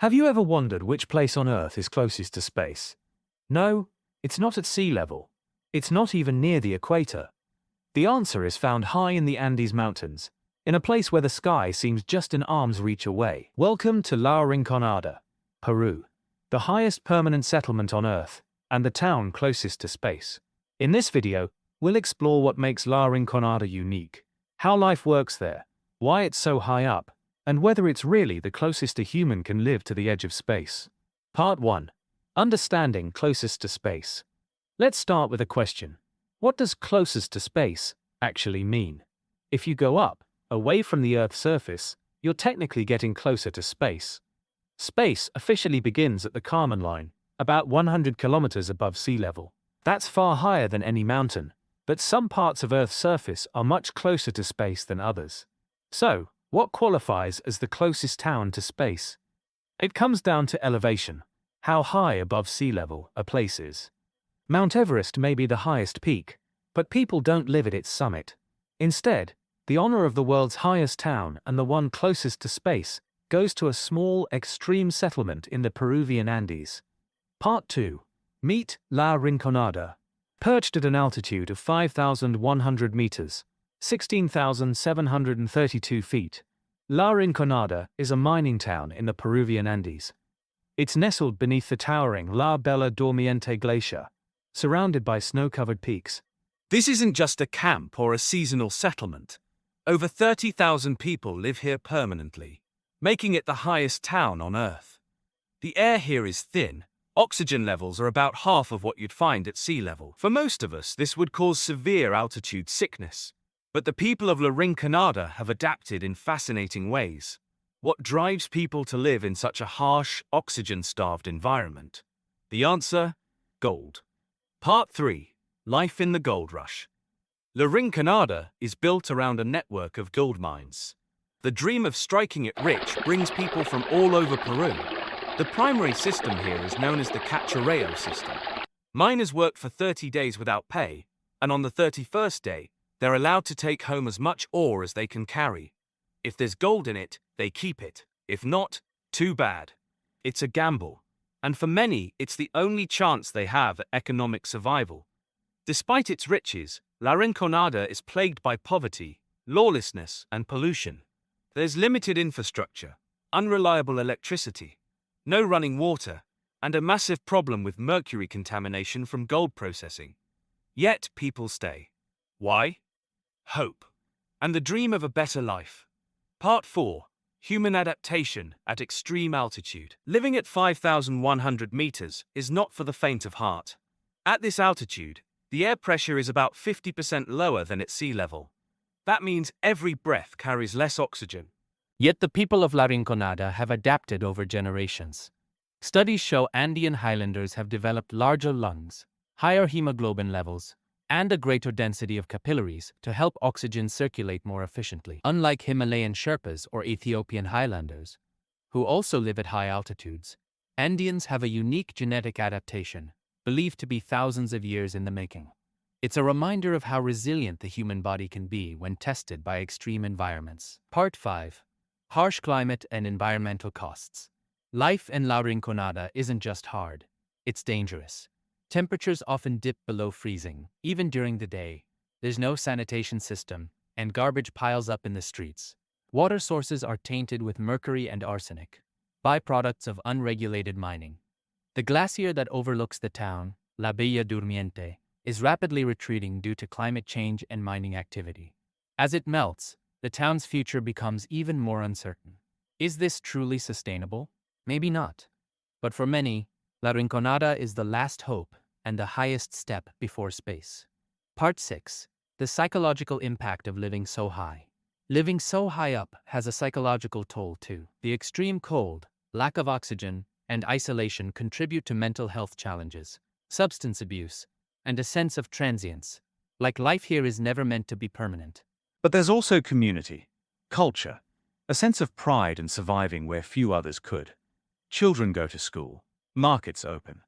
Have you ever wondered which place on Earth is closest to space? No, it's not at sea level. It's not even near the equator. The answer is found high in the Andes Mountains, in a place where the sky seems just an arm's reach away. Welcome to La Rinconada, Peru, the highest permanent settlement on Earth, and the town closest to space. In this video, we'll explore what makes La Rinconada unique, how life works there, why it's so high up, and whether it's really the closest a human can live to the edge of space. Part 1. Understanding closest to space. Let's start with a question. What does closest to space actually mean? If you go up, away from the Earth's surface, you're technically getting closer to space. Space officially begins at the Kármán line, about 100 kilometers above sea level. That's far higher than any mountain, but some parts of Earth's surface are much closer to space than others. So, what qualifies as the closest town to space? It comes down to elevation, how high above sea level a place is. Mount Everest may be the highest peak, but people don't live at its summit. Instead, the honor of the world's highest town and the one closest to space goes to a small, extreme settlement in the Peruvian Andes. Part 2. Meet La Rinconada. Perched at an altitude of 5,100 meters, 16,732 feet, La Rinconada is a mining town in the Peruvian Andes. It's nestled beneath the towering La Bella Dormiente Glacier, surrounded by snow-covered peaks. This isn't just a camp or a seasonal settlement. Over 30,000 people live here permanently, making it the highest town on Earth. The air here is thin. Oxygen levels are about half of what you'd find at sea level. For most of us, this would cause severe altitude sickness. But the people of La Rinconada have adapted in fascinating ways. What drives people to live in such a harsh, oxygen-starved environment? The answer? Gold. Part 3. Life in the Gold Rush. La Rinconada is built around a network of gold mines. The dream of striking it rich brings people from all over Peru. The primary system here is known as the cachorreo system. Miners work for 30 days without pay, and on the 31st day, they're allowed to take home as much ore as they can carry. If there's gold in it, they keep it. If not, too bad. It's a gamble, and for many, it's the only chance they have at economic survival. Despite its riches, La Rinconada is plagued by poverty, lawlessness, and pollution. There's limited infrastructure, unreliable electricity, no running water, and a massive problem with mercury contamination from gold processing. Yet people stay. Why? Hope, and the dream of a better life. Part 4. Human adaptation at extreme altitude. Living at 5,100 meters is not for the faint of heart. At this altitude, the air pressure is about 50% lower than at sea level. That means every breath carries less oxygen. Yet the people of La Rinconada have adapted over generations. Studies show Andean highlanders have developed larger lungs, higher hemoglobin levels, and a greater density of capillaries to help oxygen circulate more efficiently. Unlike Himalayan Sherpas or Ethiopian highlanders, who also live at high altitudes, Andeans have a unique genetic adaptation, believed to be thousands of years in the making. It's a reminder of how resilient the human body can be when tested by extreme environments. Part 5. Harsh climate and environmental costs. Life in La Rinconada isn't just hard, it's dangerous. Temperatures often dip below freezing, even during the day. There's no sanitation system, and garbage piles up in the streets. Water sources are tainted with mercury and arsenic, byproducts of unregulated mining. The glacier that overlooks the town, La Bella Durmiente, is rapidly retreating due to climate change and mining activity. As it melts, the town's future becomes even more uncertain. Is this truly sustainable? Maybe not. But for many, La Rinconada is the last hope and the highest step before space. Part 6. The psychological impact of living so high. Living so high up has a psychological toll too. The extreme cold, lack of oxygen, and isolation contribute to mental health challenges, substance abuse, and a sense of transience, like life here is never meant to be permanent. But there's also community, culture, a sense of pride in surviving where few others could. Children go to school, markets open,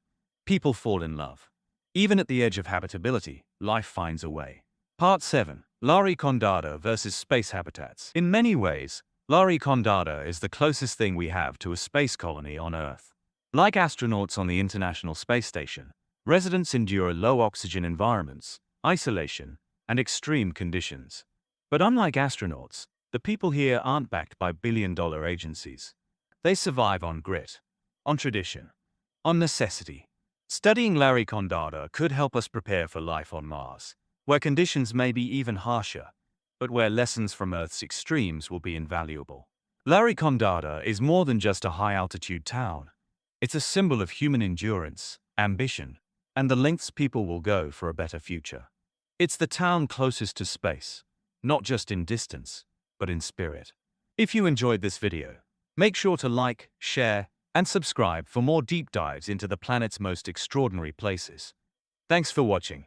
people fall in love. Even at the edge of habitability, life finds a way. Part 7. La Rinconada versus space habitats. In many ways, La Rinconada is the closest thing we have to a space colony on Earth. Like astronauts on the International Space Station, residents endure low oxygen environments, isolation, and extreme conditions. But unlike astronauts, the people here aren't backed by billion-dollar agencies. They survive on grit, on tradition, on necessity. Studying La Rinconada could help us prepare for life on Mars, where conditions may be even harsher, but where lessons from Earth's extremes will be invaluable. La Rinconada is more than just a high-altitude town. It's a symbol of human endurance, ambition, and the lengths people will go for a better future. It's the town closest to space, not just in distance, but in spirit. If you enjoyed this video, make sure to like, share, and subscribe for more deep dives into the planet's most extraordinary places. Thanks for watching.